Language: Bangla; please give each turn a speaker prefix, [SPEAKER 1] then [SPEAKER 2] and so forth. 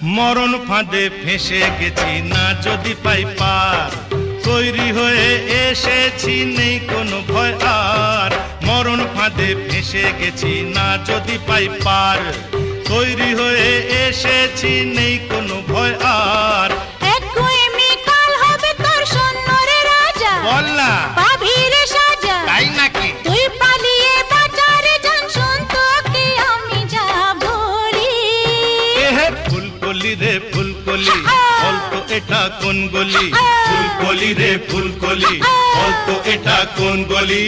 [SPEAKER 1] মরণ ফাঁদে ফেঁসে গেছি না যদি পাই পার, তৈরি হয়ে এসেছি নেই কোনো ভয় আর। মরণ ফাঁদে ফেঁসে গেছি না যদি পাই পার, তৈরি হয়ে এসেছি নেই কোনো ভয় আর। বল না
[SPEAKER 2] পাভিরে সাজা
[SPEAKER 1] তাই নাকি?
[SPEAKER 2] তুই পালিয়ে বাজারে যান শুন তোকে আমি যা বলি।
[SPEAKER 1] এহে ফুলকলি রে ফুলকলি, বলতো এটা কোন গলি? ফুলকলি রে ফুলকলি, বলতো এটা কোন গলি?